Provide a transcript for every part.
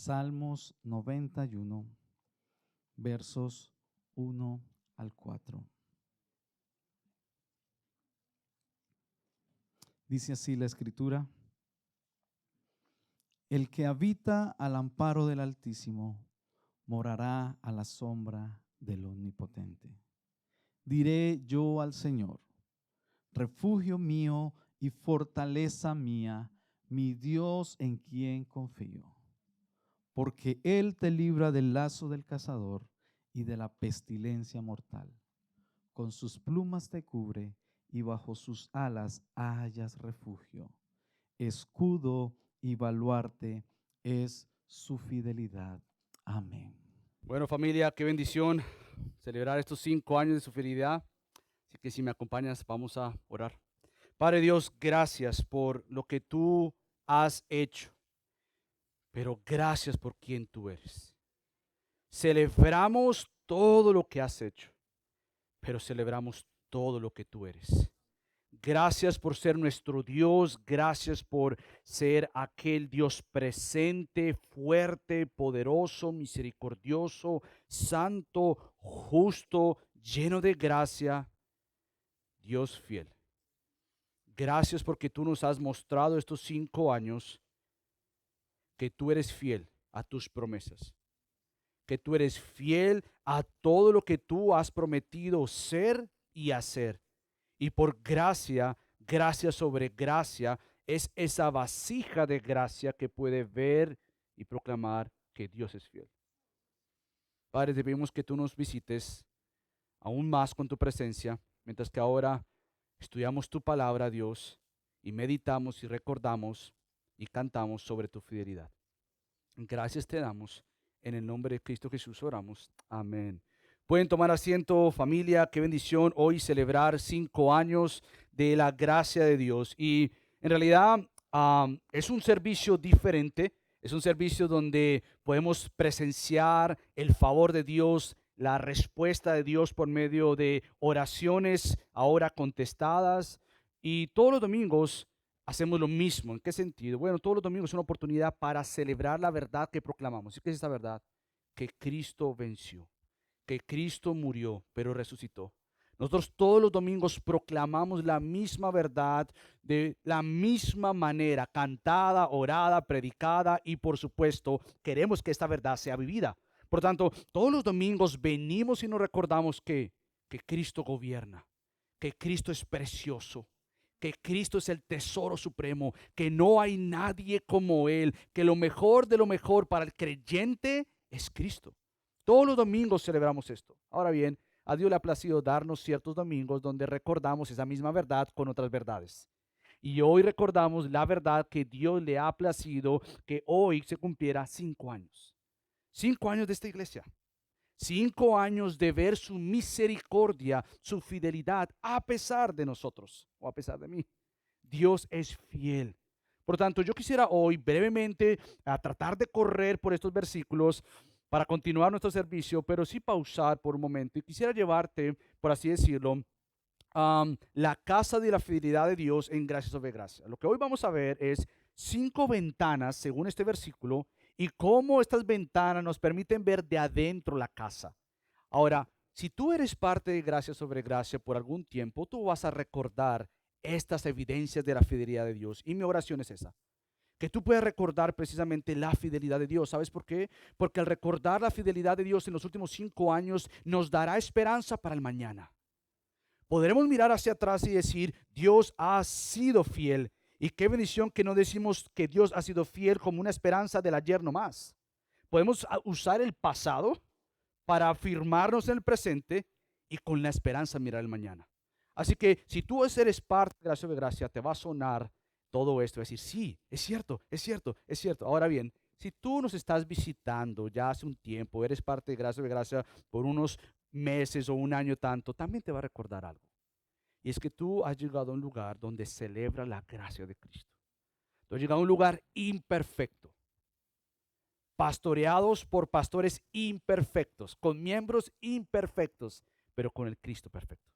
Salmos 91, versos 1 al 4. Dice así la Escritura: El que habita al amparo del Altísimo morará a la sombra del Omnipotente. Diré yo al Señor: refugio mío y fortaleza mía, mi Dios en quien confío. Porque Él te libra del lazo del cazador y de la pestilencia mortal. Con sus plumas te cubre y bajo sus alas hallas refugio. Escudo y baluarte es su fidelidad. Amén. Bueno, familia, qué bendición celebrar estos 5 años de su fidelidad. Así que si me acompañas, vamos a orar. Padre Dios, gracias por lo que tú has hecho, pero gracias por quien tú eres. Celebramos todo lo que has hecho, pero celebramos todo lo que tú eres. Gracias por ser nuestro Dios, gracias por ser aquel Dios presente, fuerte, poderoso, misericordioso, santo, justo, lleno de gracia, Dios fiel. Gracias porque tú nos has mostrado estos 5 años que tú eres fiel a tus promesas, que tú eres fiel a todo lo que tú has prometido ser y hacer. Y por gracia, gracia sobre gracia, es esa vasija de gracia que puede ver y proclamar que Dios es fiel. Padre, te pedimos que tú nos visites aún más con tu presencia, mientras que ahora estudiamos tu palabra, Dios, y meditamos y recordamos y cantamos sobre tu fidelidad. Gracias te damos. En el nombre de Cristo Jesús oramos. Amén. Pueden tomar asiento, familia. Qué bendición hoy celebrar 5 años de la gracia de Dios. Y en realidad es un servicio diferente. Es un servicio donde podemos presenciar el favor de Dios, la respuesta de Dios por medio de oraciones ahora contestadas. Y todos los domingos hacemos lo mismo. ¿En qué sentido? Bueno, todos los domingos es una oportunidad para celebrar la verdad que proclamamos. ¿Y qué es esta verdad? Que Cristo venció, que Cristo murió, pero resucitó. Nosotros todos los domingos proclamamos la misma verdad de la misma manera, cantada, orada, predicada, y por supuesto queremos que esta verdad sea vivida. Por tanto, todos los domingos venimos y nos recordamos que Cristo gobierna, que Cristo es precioso, que Cristo es el tesoro supremo, que no hay nadie como Él, que lo mejor de lo mejor para el creyente es Cristo. Todos los domingos celebramos esto. Ahora bien, a Dios le ha placido darnos ciertos domingos donde recordamos esa misma verdad con otras verdades. Y hoy recordamos la verdad que Dios le ha placido que hoy se cumpliera 5 años. 5 años de esta iglesia. 5 años de ver su misericordia, su fidelidad, a pesar de nosotros o a pesar de mí. Dios es fiel. Por tanto, yo quisiera hoy brevemente tratar de correr por estos versículos para continuar nuestro servicio, pero sí pausar por un momento. Y quisiera llevarte, por así decirlo, la casa de la fidelidad de Dios en gracia sobre gracia. Lo que hoy vamos a ver es 5 ventanas, según este versículo, y cómo estas ventanas nos permiten ver de adentro la casa. Ahora, si tú eres parte de gracia sobre gracia por algún tiempo, tú vas a recordar estas evidencias de la fidelidad de Dios. Y mi oración es esa, que tú puedas recordar precisamente la fidelidad de Dios. ¿Sabes por qué? Porque al recordar la fidelidad de Dios en los últimos 5 años nos dará esperanza para el mañana. Podremos mirar hacia atrás y decir, Dios ha sido fiel. Y qué bendición que no decimos que Dios ha sido fiel como una esperanza del ayer nomás. Podemos usar el pasado para afirmarnos en el presente y con la esperanza mirar el mañana. Así que si tú eres parte de gracia de gracia, te va a sonar todo esto, decir, sí, es cierto, es cierto, es cierto. Ahora bien, si tú nos estás visitando ya hace un tiempo, eres parte de gracia por unos meses o un año tanto, también te va a recordar algo. Y es que tú has llegado a un lugar donde celebra la gracia de Cristo. Tú has llegado a un lugar imperfecto, pastoreados por pastores imperfectos, con miembros imperfectos, pero con el Cristo perfecto.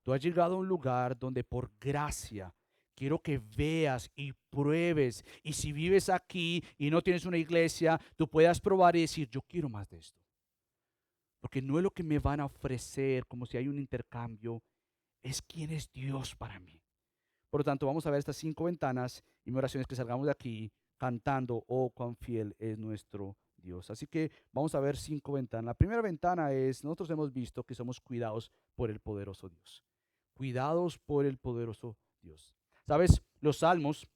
Tú has llegado a un lugar donde por gracia quiero que veas y pruebes. Y si vives aquí y no tienes una iglesia, tú puedas probar y decir, yo quiero más de esto. Porque no es lo que me van a ofrecer, como si hay un intercambio, es quién es Dios para mí. Por lo tanto, vamos a ver estas 5 ventanas y mi oración es que salgamos de aquí cantando, oh, cuán fiel es nuestro Dios. Así que vamos a ver 5 ventanas. La primera ventana es, nosotros hemos visto que somos cuidados por el poderoso Dios. Cuidados por el poderoso Dios. ¿Sabes? Los salmos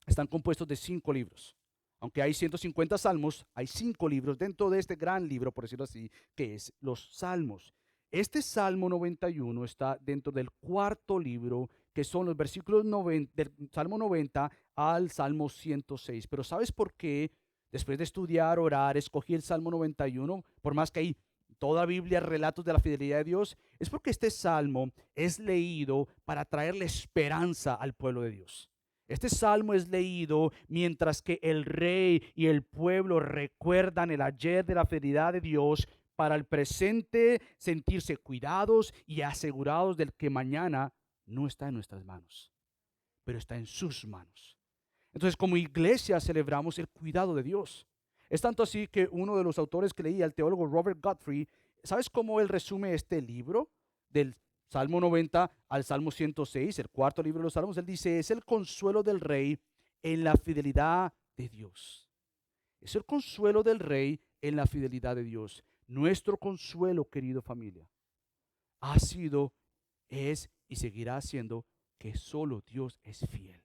están compuestos de 5 libros. Aunque hay 150 salmos, hay 5 libros dentro de este gran libro, por decirlo así, que es los salmos. Este Salmo 91 está dentro del cuarto libro, que son los versículos 90, del Salmo 90 al Salmo 106. Pero ¿sabes por qué? Después de estudiar, orar, escogí el Salmo 91, por más que hay toda Biblia relatos de la fidelidad de Dios, es porque este salmo es leído para traerle esperanza al pueblo de Dios. Este salmo es leído mientras que el rey y el pueblo recuerdan el ayer de la fidelidad de Dios para el presente sentirse cuidados y asegurados del que mañana no está en nuestras manos, pero está en sus manos. Entonces, como iglesia celebramos el cuidado de Dios. Es tanto así que uno de los autores que leía, el teólogo Robert Guthrie, ¿sabes cómo él resume este libro del Salmo 90 al Salmo 106, el cuarto libro de los Salmos? Él dice, es el consuelo del rey en la fidelidad de Dios. Es el consuelo del rey en la fidelidad de Dios. Nuestro consuelo, querido familia, ha sido, es y seguirá siendo que solo Dios es fiel.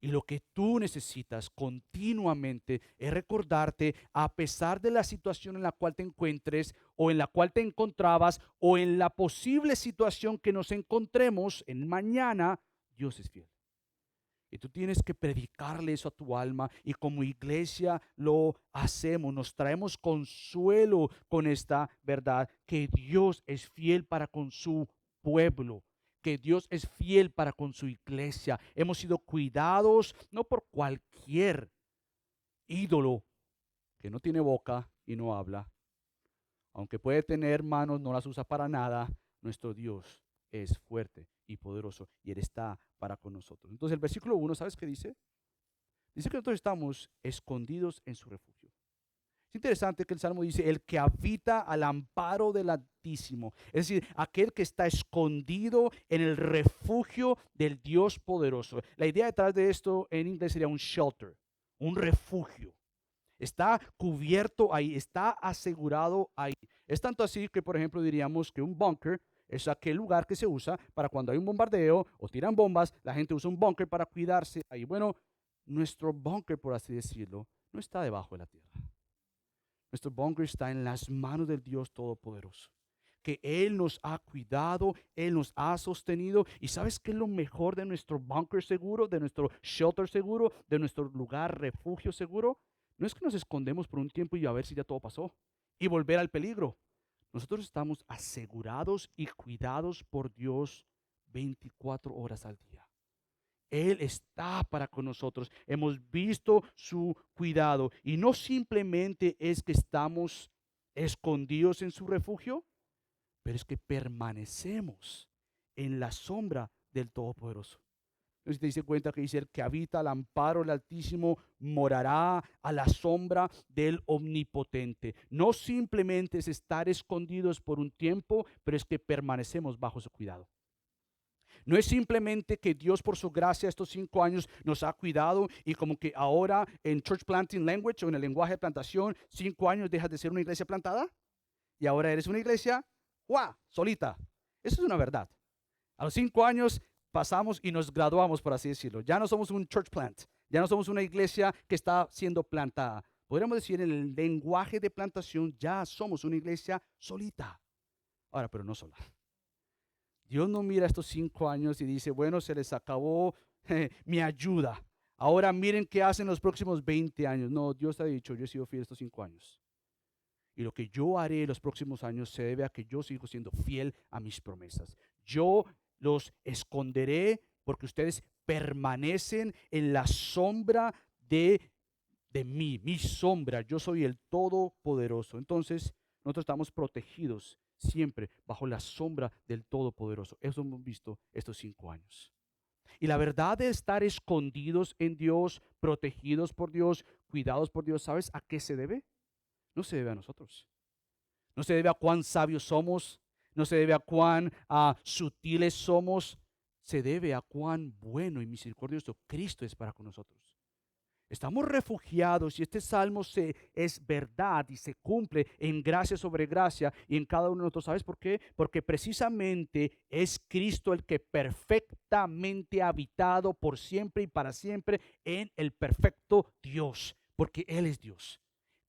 Y lo que tú necesitas continuamente es recordarte, a pesar de la situación en la cual te encuentres o en la cual te encontrabas o en la posible situación que nos encontremos en mañana, Dios es fiel. Y tú tienes que predicarle eso a tu alma y como iglesia lo hacemos, nos traemos consuelo con esta verdad, que Dios es fiel para con su pueblo, que Dios es fiel para con su iglesia. Hemos sido cuidados no por cualquier ídolo que no tiene boca y no habla, aunque puede tener manos, no las usa para nada. Nuestro Dios es fuerte y poderoso y Él está para con nosotros. Entonces el versículo 1, ¿sabes qué dice? Dice que nosotros estamos escondidos en su refugio. Es interesante que el Salmo dice, el que habita al amparo del Altísimo. Es decir, aquel que está escondido en el refugio del Dios poderoso. La idea detrás de esto en inglés sería un shelter, un refugio. Está cubierto ahí, está asegurado ahí. Es tanto así que, por ejemplo, diríamos que un búnker es aquel lugar que se usa para cuando hay un bombardeo o tiran bombas, la gente usa un búnker para cuidarse ahí. Bueno, nuestro búnker, por así decirlo, no está debajo de la tierra. Nuestro búnker está en las manos del Dios Todopoderoso, que Él nos ha cuidado, Él nos ha sostenido. ¿Y sabes qué es lo mejor de nuestro búnker seguro, de nuestro shelter seguro, de nuestro lugar refugio seguro? No es que nos escondemos por un tiempo y a ver si ya todo pasó y volver al peligro. Nosotros estamos asegurados y cuidados por Dios 24 horas al día. Él está para con nosotros. Hemos visto su cuidado. Y no simplemente es que estamos escondidos en su refugio, pero es que permanecemos en la sombra del Todopoderoso. Entonces te dice cuenta que dice, el que habita al amparo del Altísimo morará a la sombra del Omnipotente. No simplemente es estar escondidos por un tiempo, pero es que permanecemos bajo su cuidado. No es simplemente que Dios por su gracia estos 5 años nos ha cuidado y como que ahora en Church Planting Language o en el lenguaje de plantación, 5 años dejas de ser una iglesia plantada y ahora eres una iglesia, ¡guau!, solita. Eso es una verdad. A los 5 años pasamos y nos graduamos, por así decirlo. Ya no somos un church plant, ya no somos una iglesia que está siendo plantada. Podríamos decir en el lenguaje de plantación, ya somos una iglesia solita. Ahora, pero no sola. Dios no mira estos 5 años y dice, bueno, se les acabó mi ayuda. Ahora miren qué hacen los próximos 20 años. No, Dios te ha dicho, yo he sido fiel estos 5 años. Y lo que yo haré en los próximos años se debe a que yo sigo siendo fiel a mis promesas. Yo los esconderé porque ustedes permanecen en la sombra de mí, mi sombra. Yo soy el Todopoderoso. Entonces, nosotros estamos protegidos siempre bajo la sombra del Todopoderoso. Eso hemos visto estos 5 años. Y la verdad de estar escondidos en Dios, protegidos por Dios, cuidados por Dios, ¿sabes a qué se debe? No se debe a nosotros. No se debe a cuán sabios somos. No se debe a cuán sutiles somos. Se debe a cuán bueno y misericordioso Cristo es para con nosotros. Estamos refugiados y este salmo es verdad y se cumple en gracia sobre gracia y en cada uno de nosotros. ¿Sabes por qué? Porque precisamente es Cristo el que perfectamente ha habitado por siempre y para siempre en el perfecto Dios, porque Él es Dios.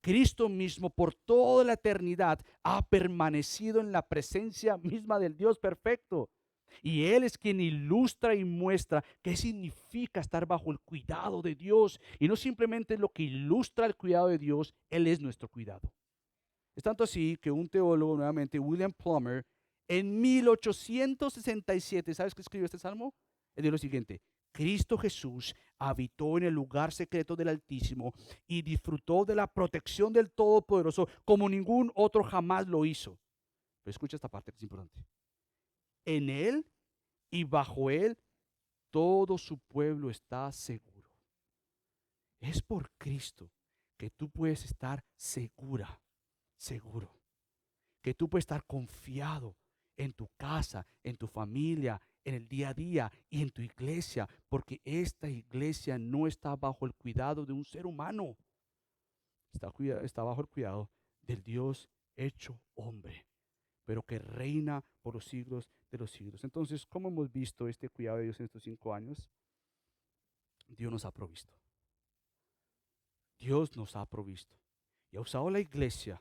Cristo mismo por toda la eternidad ha permanecido en la presencia misma del Dios perfecto. Y Él es quien ilustra y muestra qué significa estar bajo el cuidado de Dios. Y no simplemente lo que ilustra el cuidado de Dios, Él es nuestro cuidado. Es tanto así que un teólogo, nuevamente, William Plummer, en 1867, ¿sabes qué escribió este salmo? Él dijo lo siguiente: Cristo Jesús habitó en el lugar secreto del Altísimo y disfrutó de la protección del Todopoderoso como ningún otro jamás lo hizo. Pero escucha esta parte que es importante. En Él y bajo Él todo su pueblo está seguro. Es por Cristo que tú puedes estar seguro. Que tú puedes estar confiado en tu casa, en tu familia, en el día a día y en tu iglesia, porque esta iglesia no está bajo el cuidado de un ser humano. Está bajo el cuidado del Dios hecho hombre, pero que reina por los siglos de los siglos. Entonces, ¿cómo hemos visto este cuidado de Dios en estos 5 años? Dios nos ha provisto. Dios nos ha provisto. Y ha usado la iglesia,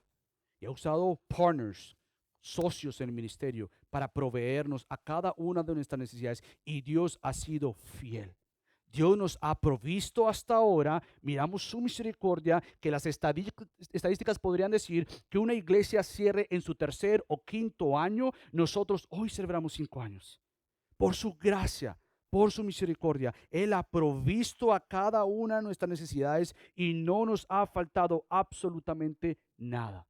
y ha usado partners, socios en el ministerio, para proveernos a cada una de nuestras necesidades. Y Dios ha sido fiel. Dios nos ha provisto hasta ahora. Miramos su misericordia, que las estadísticas podrían decir que una iglesia cierre en su tercer o quinto año. Nosotros hoy celebramos 5 años. Por su gracia, por su misericordia, Él ha provisto a cada una de nuestras necesidades y no nos ha faltado absolutamente nada.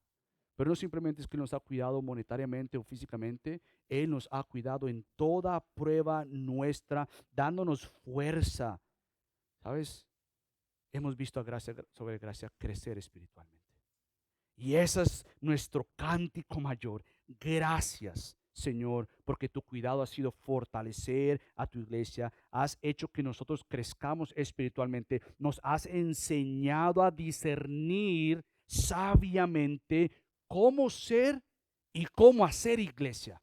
Pero no simplemente es que nos ha cuidado monetariamente o físicamente, Él nos ha cuidado en toda prueba nuestra, dándonos fuerza. ¿Sabes? Hemos visto a gracia sobre gracia crecer espiritualmente. Y ese es nuestro cántico mayor. Gracias, Señor, porque tu cuidado ha sido fortalecer a tu iglesia. Has hecho que nosotros crezcamos espiritualmente. Nos has enseñado a discernir sabiamente cómo ser y cómo hacer iglesia.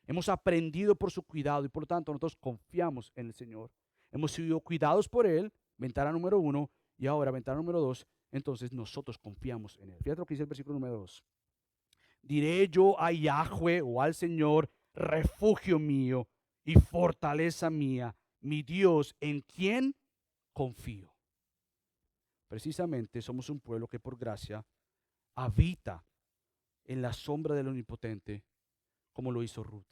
Hemos aprendido por su cuidado y por lo tanto nosotros confiamos en el Señor. Hemos sido cuidados por Él, ventana número 1, y ahora ventana número 2. Entonces nosotros confiamos en Él. Fíjate lo que dice el versículo número 2. Diré yo a Yahweh o al Señor, refugio mío y fortaleza mía, mi Dios, en quien confío. Precisamente somos un pueblo que por gracia habita en la sombra del Omnipotente, como lo hizo Ruth.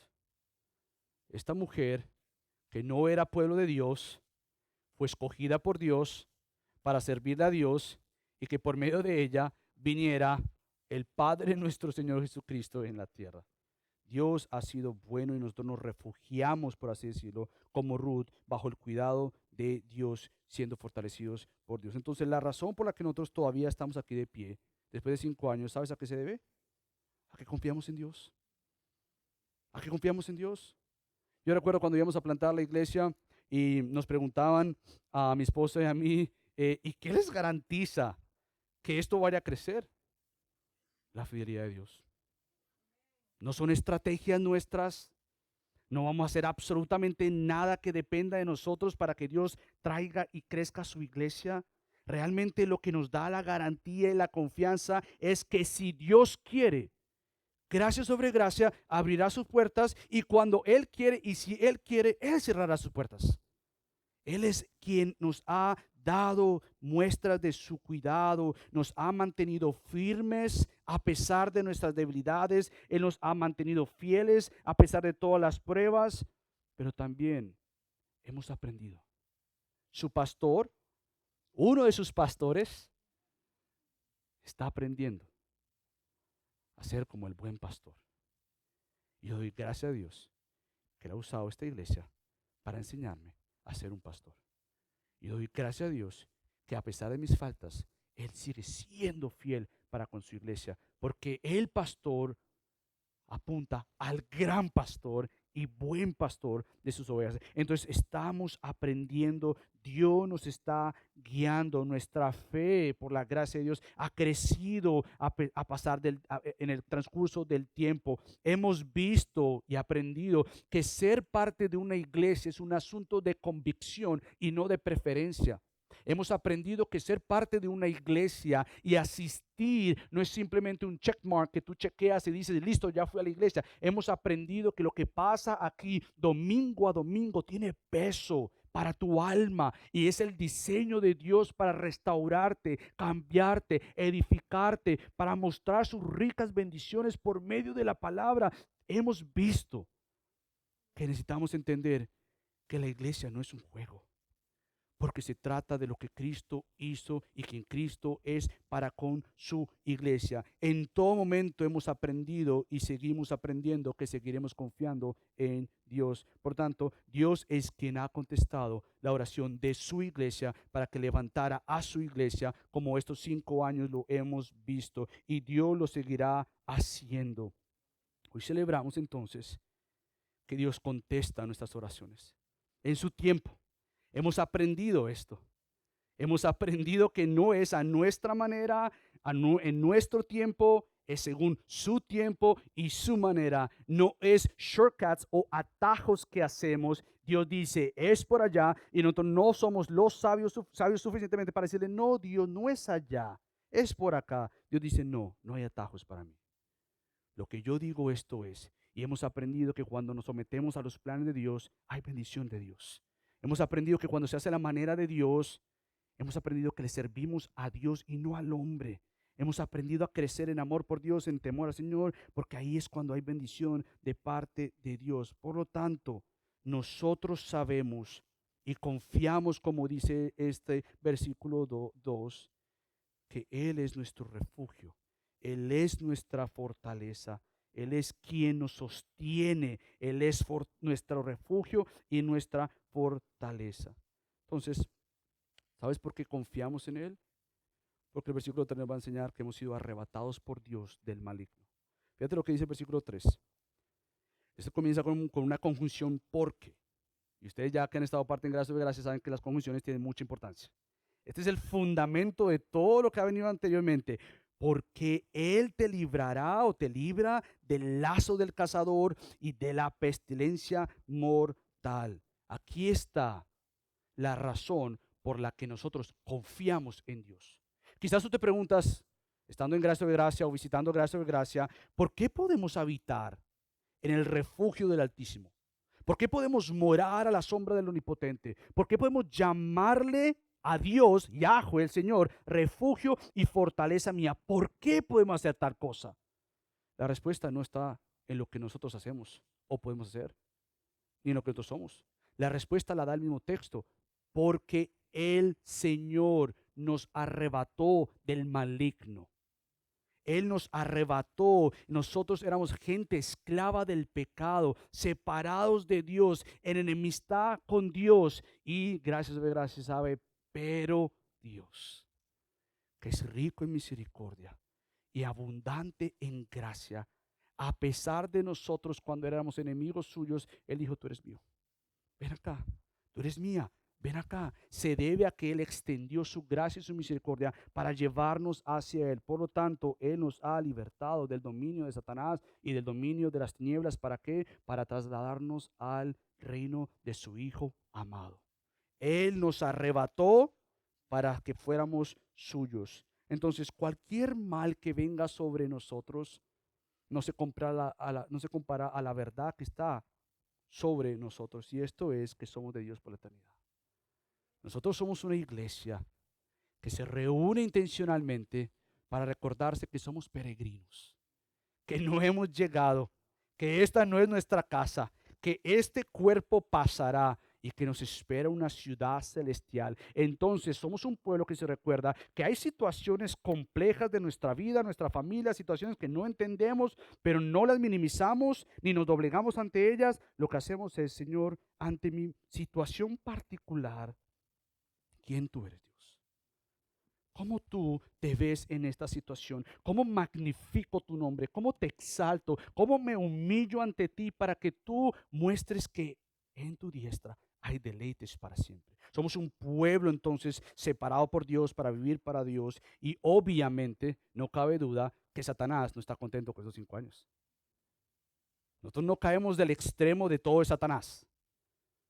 Esta mujer, que no era pueblo de Dios, fue escogida por Dios para servirle a Dios y que por medio de ella viniera el Padre nuestro Señor Jesucristo en la tierra. Dios ha sido bueno y nosotros nos refugiamos, por así decirlo, como Ruth, bajo el cuidado de Dios, siendo fortalecidos por Dios. Entonces, la razón por la que nosotros todavía estamos aquí de pie, después de 5 años, ¿sabes a qué se debe? A que confiamos en Dios. A que confiamos en Dios. Yo recuerdo cuando íbamos a plantar la iglesia y nos preguntaban a mi esposa y a mí, ¿y qué les garantiza que esto vaya a crecer? La fidelidad de Dios. No son estrategias nuestras. No vamos a hacer absolutamente nada que dependa de nosotros para que Dios traiga y crezca su iglesia. Realmente lo que nos da la garantía y la confianza es que si Dios quiere, gracia sobre gracia, abrirá sus puertas, y cuando Él quiere y si Él quiere, Él cerrará sus puertas. Él es quien nos ha dado muestras de su cuidado, nos ha mantenido firmes a pesar de nuestras debilidades. Él nos ha mantenido fieles a pesar de todas las pruebas, pero también hemos aprendido. Su pastor, uno de sus pastores, está aprendiendo a ser como el buen pastor. Y yo doy gracias a Dios que Él ha usado esta iglesia para enseñarme a ser un pastor. Y doy gracias a Dios que a pesar de mis faltas, Él sigue siendo fiel para con su iglesia, porque el pastor apunta al gran pastor y buen pastor de sus ovejas. Entonces estamos aprendiendo, Dios nos está guiando, nuestra fe por la gracia de Dios ha crecido a pasar en el transcurso del tiempo. Hemos visto y aprendido que ser parte de una iglesia es un asunto de convicción y no de preferencia. Hemos aprendido que ser parte de una iglesia y asistir no es simplemente un checkmark que tú chequeas y dices, listo, ya fui a la iglesia. Hemos aprendido que lo que pasa aquí domingo a domingo tiene peso para tu alma y es el diseño de Dios para restaurarte, cambiarte, edificarte, para mostrar sus ricas bendiciones por medio de la palabra. Hemos visto que necesitamos entender que la iglesia no es un juego, porque se trata de lo que Cristo hizo y quien Cristo es para con su iglesia. En todo momento hemos aprendido y seguimos aprendiendo que seguiremos confiando en Dios. Por tanto, Dios es quien ha contestado la oración de su iglesia para que levantara a su iglesia, como estos 5 años lo hemos visto, y Dios lo seguirá haciendo. Hoy celebramos entonces que Dios contesta nuestras oraciones en su tiempo. Hemos aprendido esto. Hemos aprendido que no es a nuestra manera, en nuestro tiempo, es según su tiempo y su manera. No es shortcuts o atajos que hacemos. Dios dice, es por allá, y nosotros no somos los sabios suficientemente para decirle, no, Dios no es allá, es por acá. Dios dice, no, no hay atajos para mí. Lo que yo digo esto es, y hemos aprendido que cuando nos sometemos a los planes de Dios, hay bendición de Dios. Hemos aprendido que cuando se hace la manera de Dios, hemos aprendido que le servimos a Dios y no al hombre. Hemos aprendido a crecer en amor por Dios, en temor al Señor, porque ahí es cuando hay bendición de parte de Dios. Por lo tanto, nosotros sabemos y confiamos, como dice este versículo 2, que Él es nuestro refugio, Él es nuestra fortaleza. Él es quien nos sostiene, Él es nuestro refugio y nuestra fortaleza. Entonces, ¿sabes por qué confiamos en Él? Porque el versículo 3 nos va a enseñar que hemos sido arrebatados por Dios del maligno. Fíjate lo que dice el versículo 3. Esto comienza con una conjunción porque. Y ustedes ya que han estado parte en gracia y gracia saben que las conjunciones tienen mucha importancia. Este es el fundamento de todo lo que ha venido anteriormente. Porque Él te librará o te libra del lazo del cazador y de la pestilencia mortal. Aquí está la razón por la que nosotros confiamos en Dios. Quizás tú te preguntas, estando en gracia de gracia o visitando gracia de gracia, ¿por qué podemos habitar en el refugio del Altísimo? ¿Por qué podemos morar a la sombra del Omnipotente? ¿Por qué podemos llamarle a Dios, Yahweh, el Señor, refugio y fortaleza mía? ¿Por qué podemos hacer tal cosa? La respuesta no está en lo que nosotros hacemos o podemos hacer, ni en lo que nosotros somos. La respuesta la da el mismo texto. Porque el Señor nos arrebató del maligno. Él nos arrebató. Nosotros éramos gente esclava del pecado, separados de Dios, en enemistad con Dios. Y gracias, sabe, pero Dios, que es rico en misericordia y abundante en gracia, a pesar de nosotros cuando éramos enemigos suyos, Él dijo, tú eres mío. Ven acá, tú eres mía. Ven acá, se debe a que Él extendió su gracia y su misericordia para llevarnos hacia Él. Por lo tanto, Él nos ha libertado del dominio de Satanás y del dominio de las tinieblas. ¿Para qué? Para trasladarnos al reino de su Hijo amado. Él nos arrebató para que fuéramos suyos. Entonces, cualquier mal que venga sobre nosotros no se compara a la verdad que está sobre nosotros. Y esto es que somos de Dios por la eternidad. Nosotros somos una iglesia que se reúne intencionalmente para recordarse que somos peregrinos, que no hemos llegado, que esta no es nuestra casa, que este cuerpo pasará y que nos espera una ciudad celestial. Entonces somos un pueblo que se recuerda que hay situaciones complejas de nuestra vida, nuestra familia, situaciones que no entendemos, pero no las minimizamos ni nos doblegamos ante ellas. Lo que hacemos es, Señor, ante mi situación particular, ¿quién tú eres, Dios? ¿Cómo tú te ves en esta situación? ¿Cómo magnifico tu nombre? ¿Cómo te exalto? ¿Cómo me humillo ante ti para que tú muestres que en tu diestra hay deleites para siempre? Somos un pueblo entonces separado por Dios para vivir para Dios, y obviamente no cabe duda que Satanás no está contento con esos 5 años. Nosotros no caemos del extremo de todo es Satanás.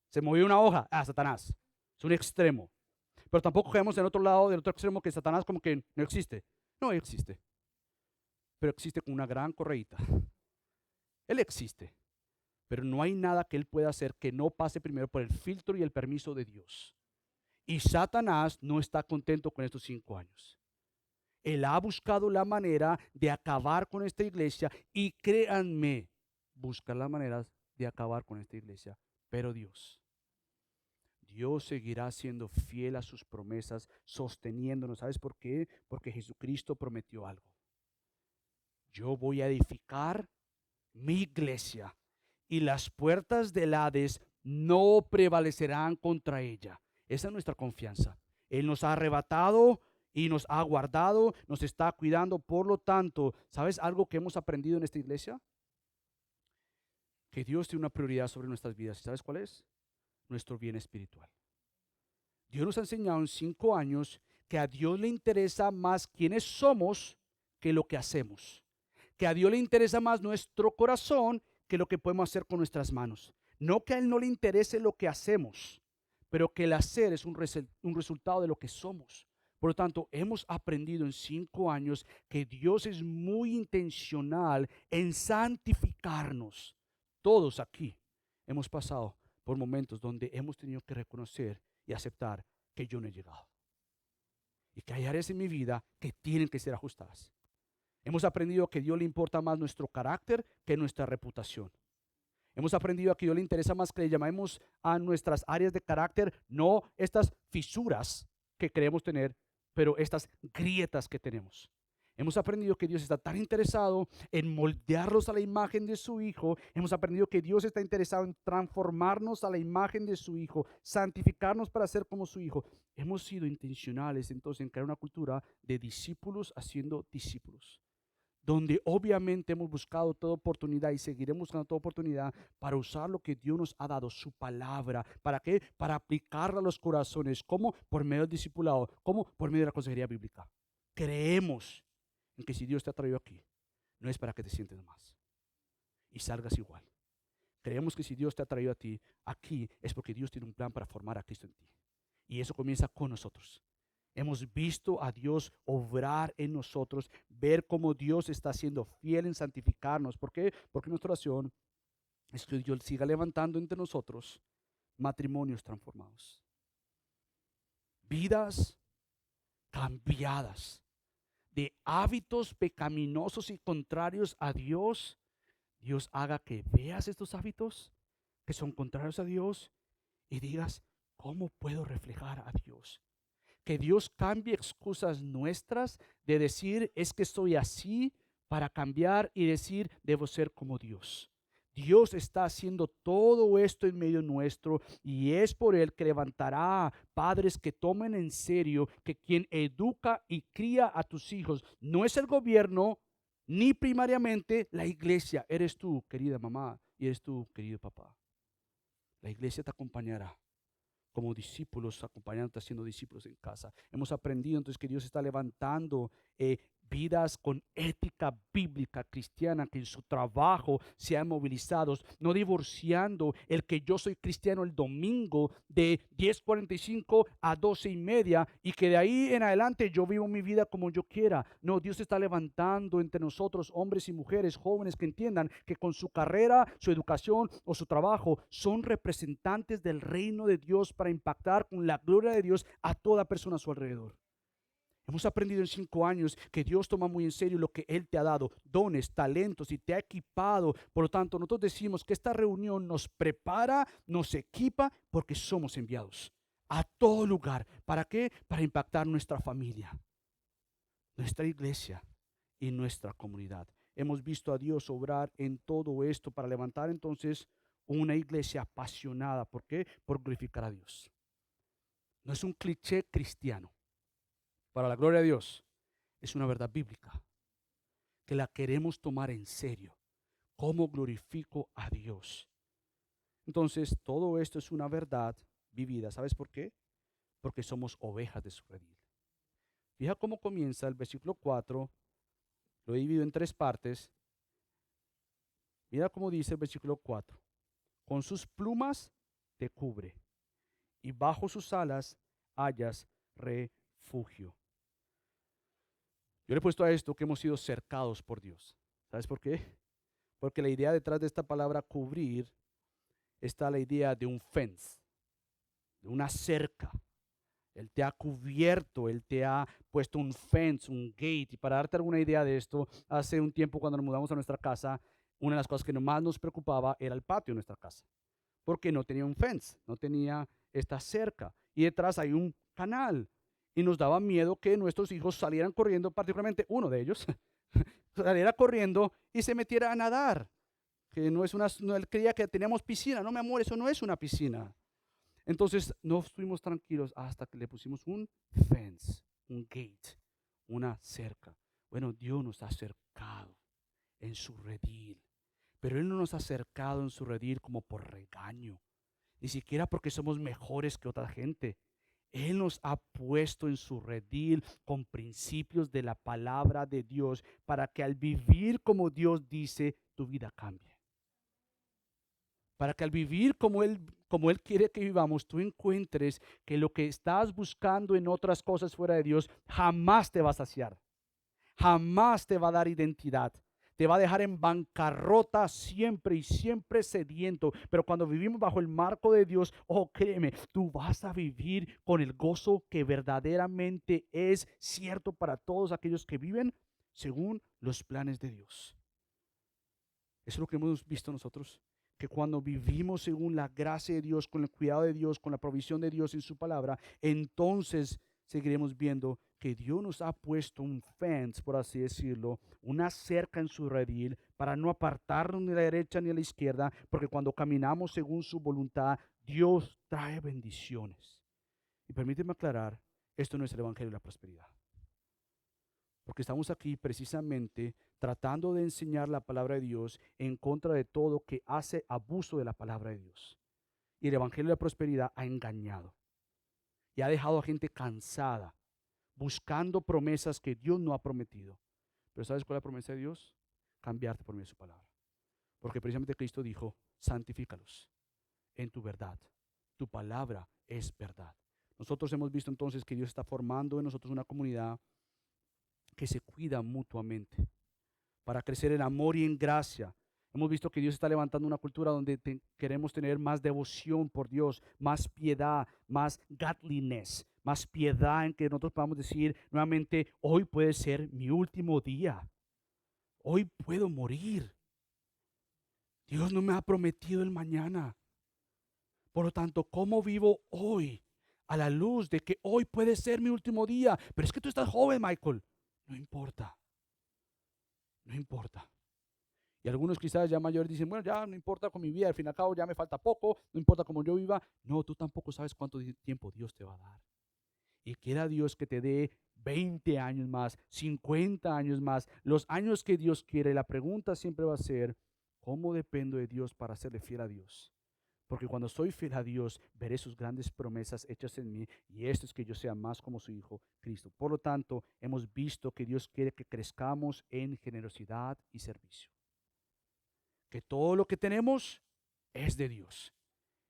Se movió una hoja, Satanás. Es un extremo. Pero tampoco caemos en otro lado, del otro extremo, que Satanás como que no existe. No existe. Pero existe con una gran correíta. Él existe. Pero no hay nada que él pueda hacer que no pase primero por el filtro y el permiso de Dios. Y Satanás no está contento con estos 5 años. Él ha buscado la manera de acabar con esta iglesia, y créanme, busca la manera de acabar con esta iglesia. Pero Dios seguirá siendo fiel a sus promesas, sosteniéndonos. ¿Sabes por qué? Porque Jesucristo prometió algo. Yo voy a edificar mi iglesia y las puertas del Hades no prevalecerán contra ella. Esa es nuestra confianza. Él nos ha arrebatado y nos ha guardado, nos está cuidando. Por lo tanto, ¿sabes algo que hemos aprendido en esta iglesia? Que Dios tiene una prioridad sobre nuestras vidas. ¿Sabes cuál es? Nuestro bien espiritual. Dios nos ha enseñado en 5 años que a Dios le interesa más quiénes somos que lo que hacemos. Que a Dios le interesa más nuestro corazón que lo que podemos hacer con nuestras manos. No que a Él no le interese lo que hacemos, pero que el hacer es un resultado de lo que somos. Por lo tanto, hemos aprendido en 5 años que Dios es muy intencional en santificarnos. Todos aquí hemos pasado por momentos donde hemos tenido que reconocer y aceptar que yo no he llegado. Y que hay áreas en mi vida que tienen que ser ajustadas. Hemos aprendido que a Dios le importa más nuestro carácter que nuestra reputación. Hemos aprendido a que a Dios le interesa más que le llamemos a nuestras áreas de carácter, no estas fisuras que creemos tener, pero estas grietas que tenemos. Hemos aprendido que Dios está tan interesado en moldearlos a la imagen de su Hijo. Hemos aprendido que Dios está interesado en transformarnos a la imagen de su Hijo, santificarnos para ser como su Hijo. Hemos sido intencionales entonces en crear una cultura de discípulos haciendo discípulos, donde obviamente hemos buscado toda oportunidad y seguiremos buscando toda oportunidad para usar lo que Dios nos ha dado, su palabra. ¿Para qué? Para aplicarla a los corazones. ¿Cómo? Por medio del discipulado. ¿Cómo? Por medio de la consejería bíblica. Creemos en que si Dios te ha traído aquí, no es para que te sientes más y salgas igual. Creemos que si Dios te ha traído a ti aquí, es porque Dios tiene un plan para formar a Cristo en ti. Y eso comienza con nosotros. Hemos visto a Dios obrar en nosotros, ver cómo Dios está siendo fiel en santificarnos. ¿Por qué? Porque nuestra oración es que Dios siga levantando entre nosotros matrimonios transformados, vidas cambiadas de hábitos pecaminosos y contrarios a Dios. Dios haga que veas estos hábitos que son contrarios a Dios y digas, ¿cómo puedo reflejar a Dios? Que Dios cambie excusas nuestras de decir, es que soy así, para cambiar y decir, debo ser como Dios. Dios está haciendo todo esto en medio nuestro, y es por Él que levantará padres que tomen en serio que quien educa y cría a tus hijos no es el gobierno, ni primariamente la iglesia. Eres tú, querida mamá, y eres tú, querido papá. La iglesia te acompañará como discípulos, acompañándote, haciendo discípulos en casa. Hemos aprendido entonces que Dios está levantando vidas con ética bíblica cristiana, que en su trabajo sean movilizados, no divorciando el que yo soy cristiano el domingo de 10:45 a 12:30 y que de ahí en adelante yo vivo mi vida como yo quiera. No, Dios está levantando entre nosotros hombres y mujeres, jóvenes, que entiendan que con su carrera, su educación o su trabajo son representantes del reino de Dios para impactar con la gloria de Dios a toda persona a su alrededor. Hemos aprendido en 5 años que Dios toma muy en serio lo que Él te ha dado, dones, talentos y te ha equipado. Por lo tanto, nosotros decimos que esta reunión nos prepara, nos equipa porque somos enviados a todo lugar. ¿Para qué? Para impactar nuestra familia, nuestra iglesia y nuestra comunidad. Hemos visto a Dios obrar en todo esto para levantar entonces una iglesia apasionada. ¿Por qué? Por glorificar a Dios. No es un cliché cristiano. Para la gloria de Dios, es una verdad bíblica que la queremos tomar en serio. ¿Cómo glorifico a Dios? Entonces, todo esto es una verdad vivida. ¿Sabes por qué? Porque somos ovejas de su redil. Fija cómo comienza el versículo 4. Lo he dividido en 3 partes. Mira cómo dice el versículo 4. Con sus plumas te cubre y bajo sus alas hallas refugio. Yo le he puesto a esto que hemos sido cercados por Dios. ¿Sabes por qué? Porque la idea detrás de esta palabra cubrir está la idea de un fence, de una cerca. Él te ha cubierto, Él te ha puesto un fence, un gate. Y para darte alguna idea de esto, hace un tiempo cuando nos mudamos a nuestra casa, una de las cosas que más nos preocupaba era el patio de nuestra casa. Porque no tenía un fence, no tenía esta cerca. Y detrás hay un canal. Y nos daba miedo que nuestros hijos salieran corriendo, particularmente uno de ellos, saliera corriendo y se metiera a nadar. Que no es una, no, él creía que teníamos piscina. No, mi amor, eso no es una piscina. Entonces no estuvimos tranquilos hasta que le pusimos un fence, un gate, una cerca. Bueno, Dios nos ha acercado en su redil, pero Él no nos ha acercado en su redil como por regaño, ni siquiera porque somos mejores que otra gente. Él nos ha puesto en su redil con principios de la palabra de Dios para que al vivir como Dios dice, tu vida cambie. Para que al vivir como Él quiere que vivamos, tú encuentres que lo que estás buscando en otras cosas fuera de Dios jamás te va a saciar, jamás te va a dar identidad. Te va a dejar en bancarrota siempre y siempre sediento. Pero cuando vivimos bajo el marco de Dios, oh créeme, tú vas a vivir con el gozo que verdaderamente es cierto para todos aquellos que viven según los planes de Dios. Eso es lo que hemos visto nosotros, que cuando vivimos según la gracia de Dios, con el cuidado de Dios, con la provisión de Dios en su palabra, entonces seguiremos viendo que Dios nos ha puesto un fence, por así decirlo, una cerca en su redil para no apartarnos ni a la derecha ni a la izquierda, porque cuando caminamos según su voluntad, Dios trae bendiciones. Y permíteme aclarar, esto no es el evangelio de la prosperidad. Porque estamos aquí precisamente tratando de enseñar la palabra de Dios en contra de todo que hace abuso de la palabra de Dios. Y el evangelio de la prosperidad ha engañado y ha dejado a gente cansada, buscando promesas que Dios no ha prometido. Pero ¿sabes cuál es la promesa de Dios? Cambiarte por medio de su palabra. Porque precisamente Cristo dijo, santifícalos en tu verdad. Tu palabra es verdad. Nosotros hemos visto entonces que Dios está formando en nosotros una comunidad que se cuida mutuamente para crecer en amor y en gracia. Hemos visto que Dios está levantando una cultura donde queremos tener más devoción por Dios, más piedad, más godliness, más piedad en que nosotros podamos decir nuevamente, hoy puede ser mi último día, hoy puedo morir. Dios no me ha prometido el mañana. Por lo tanto, ¿cómo vivo hoy a la luz de que hoy puede ser mi último día? Pero es que tú estás joven, Michael. No importa. No importa. Y algunos quizás ya mayores dicen, bueno, ya no importa con mi vida, al fin y al cabo ya me falta poco, no importa cómo yo viva. No, tú tampoco sabes cuánto tiempo Dios te va a dar. Y quiera Dios que te dé 20 años más, 50 años más, los años que Dios quiere. La pregunta siempre va a ser, ¿cómo dependo de Dios para serle fiel a Dios? Porque cuando soy fiel a Dios, veré sus grandes promesas hechas en mí, y esto es que yo sea más como su Hijo Cristo. Por lo tanto, hemos visto que Dios quiere que crezcamos en generosidad y servicio. Que todo lo que tenemos es de Dios.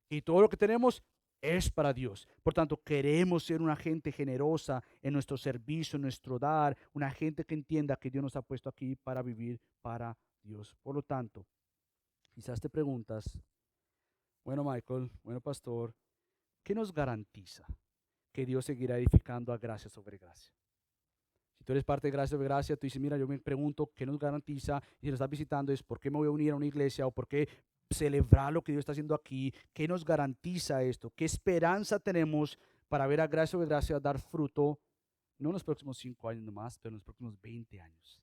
Y todo lo que tenemos es para Dios. Por tanto, queremos ser una gente generosa en nuestro servicio, en nuestro dar, una gente que entienda que Dios nos ha puesto aquí para vivir para Dios. Por lo tanto, quizás te preguntas, bueno, Michael, bueno, pastor, ¿qué nos garantiza que Dios seguirá edificando a gracia sobre gracia? tú eres parte de Gracia sobre Gracia, tú dices, mira, yo me pregunto, ¿qué nos garantiza? Y si nos estás visitando es, ¿por qué me voy a unir a una iglesia? ¿O por qué celebrar lo que Dios está haciendo aquí? ¿Qué nos garantiza esto? ¿Qué esperanza tenemos para ver a Gracia sobre Gracia dar fruto? No en los próximos 5 años nomás, pero en los próximos 20 años.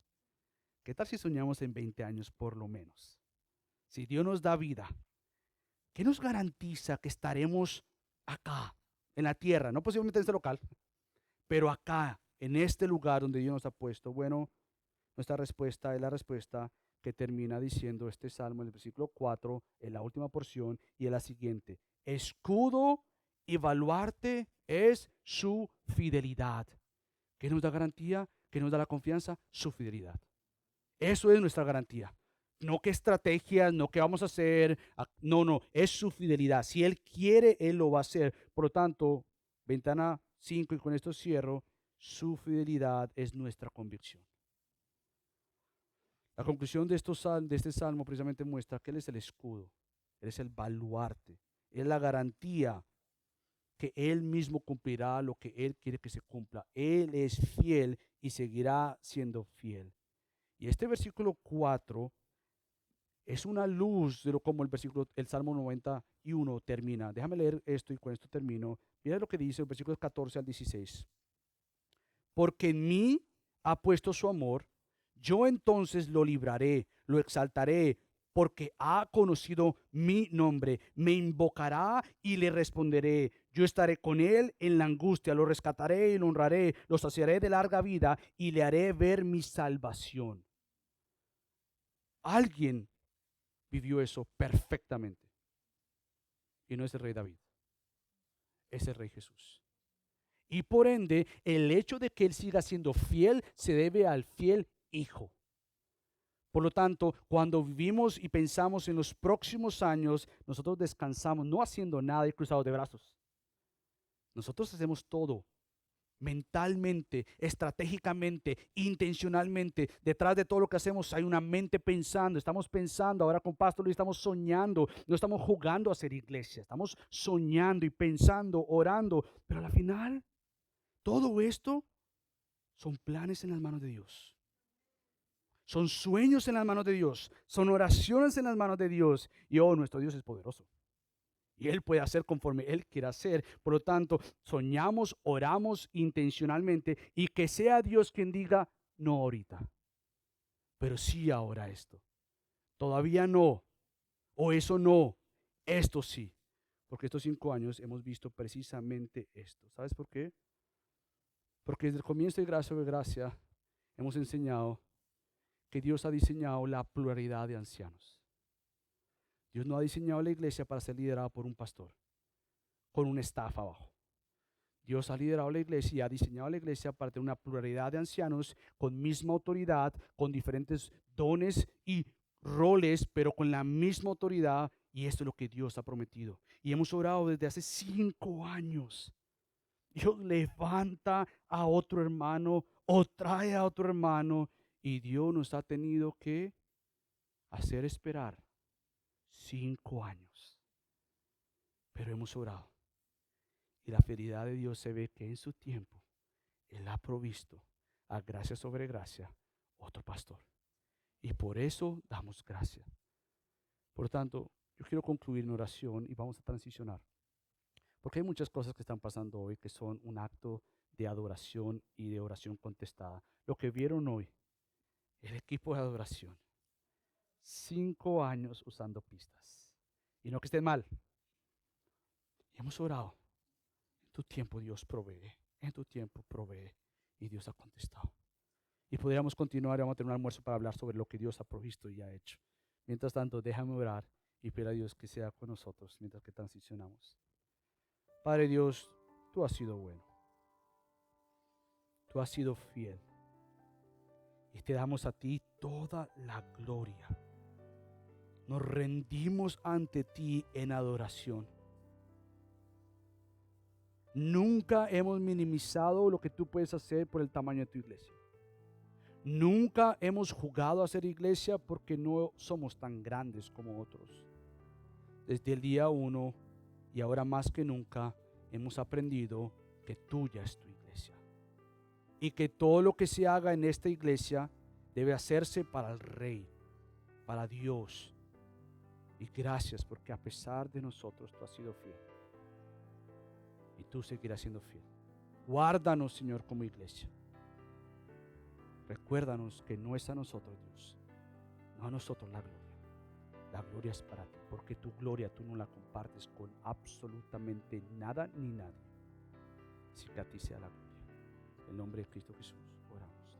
¿Qué tal si soñamos en 20 años por lo menos? Si Dios nos da vida, ¿qué nos garantiza que estaremos acá, en la tierra? No posiblemente en este local, pero acá, en este lugar donde Dios nos ha puesto. Bueno, nuestra respuesta es la respuesta que termina diciendo este salmo en el versículo 4, en la última porción, y es la siguiente: escudo y baluarte es su fidelidad. ¿Qué nos da garantía? ¿Qué nos da la confianza? Su fidelidad. Eso es nuestra garantía. No qué estrategias, no qué vamos a hacer. No, es su fidelidad. Si Él quiere, Él lo va a hacer. Por lo tanto, ventana 5, y con esto cierro, su fidelidad es nuestra convicción. La conclusión de este salmo precisamente muestra que Él es el escudo, Él es el baluarte, Él es la garantía que Él mismo cumplirá lo que Él quiere que se cumpla. Él es fiel y seguirá siendo fiel. Y este versículo 4 es una luz de lo como el Salmo 91 termina. Déjame leer esto y con esto termino. Mira lo que dice el versículo 14 al 16. Porque en mí ha puesto su amor, yo entonces lo libraré, lo exaltaré, porque ha conocido mi nombre. Me invocará y le responderé. Yo estaré con él en la angustia, lo rescataré y lo honraré, lo saciaré de larga vida y le haré ver mi salvación. Alguien vivió eso perfectamente. Y no es el rey David, es el rey Jesús. Y por ende, el hecho de que Él siga siendo fiel se debe al fiel Hijo. Por lo tanto, cuando vivimos y pensamos en los próximos años, nosotros descansamos no haciendo nada y cruzados de brazos. Nosotros hacemos todo. Mentalmente, estratégicamente, intencionalmente. Detrás de todo lo que hacemos hay una mente pensando. Estamos pensando, ahora con Pastor Luis estamos soñando. No estamos jugando a ser iglesia. Estamos soñando y pensando, orando. Pero al final, todo esto son planes en las manos de Dios. Son sueños en las manos de Dios. Son oraciones en las manos de Dios. Y nuestro Dios es poderoso. Y Él puede hacer conforme Él quiera hacer. Por lo tanto, soñamos, oramos intencionalmente y que sea Dios quien diga, no ahorita, pero sí ahora esto. Todavía no, o eso no, esto sí. Porque estos 5 años hemos visto precisamente esto. ¿Sabes por qué? Porque desde el comienzo de Gracia hemos enseñado que Dios ha diseñado la pluralidad de ancianos. Dios no ha diseñado la iglesia para ser liderada por un pastor, con un staff abajo. Dios ha liderado la iglesia y ha diseñado la iglesia para tener una pluralidad de ancianos con misma autoridad, con diferentes dones y roles, pero con la misma autoridad. Y esto es lo que Dios ha prometido. Y hemos orado desde hace 5 años. Dios levanta a otro hermano o trae a otro hermano. Y Dios nos ha tenido que hacer esperar 5 años. Pero hemos orado. Y la fidelidad de Dios se ve que en su tiempo Él ha provisto a gracia sobre gracia otro pastor. Y por eso damos gracias. Por lo tanto, yo quiero concluir en oración y vamos a transicionar. Porque hay muchas cosas que están pasando hoy que son un acto de adoración y de oración contestada. Lo que vieron hoy, el equipo de adoración, 5 años usando pistas. Y no que estén mal. Y hemos orado. En tu tiempo Dios provee. En tu tiempo provee. Y Dios ha contestado. Y podríamos continuar y vamos a tener un almuerzo para hablar sobre lo que Dios ha provisto y ha hecho. Mientras tanto, déjame orar y pedir a Dios que sea con nosotros mientras que transicionamos. Padre Dios, tú has sido bueno. Tú has sido fiel. Y te damos a ti toda la gloria. Nos rendimos ante ti en adoración. Nunca hemos minimizado lo que tú puedes hacer por el tamaño de tu iglesia. Nunca hemos jugado a ser iglesia porque no somos tan grandes como otros. Desde el día 1 y ahora más que nunca hemos aprendido que tuya es tu iglesia. y que todo lo que se haga en esta iglesia debe hacerse para el Rey, para Dios. Y gracias porque a pesar de nosotros tú has sido fiel y tú seguirás siendo fiel. Guárdanos, Señor, como iglesia. Recuérdanos que no es a nosotros, Dios, no a nosotros la gloria. La gloria es para ti, porque tu gloria tú no la compartes con absolutamente nada ni nadie. Así que a ti sea la gloria. En el nombre de Cristo Jesús, oramos.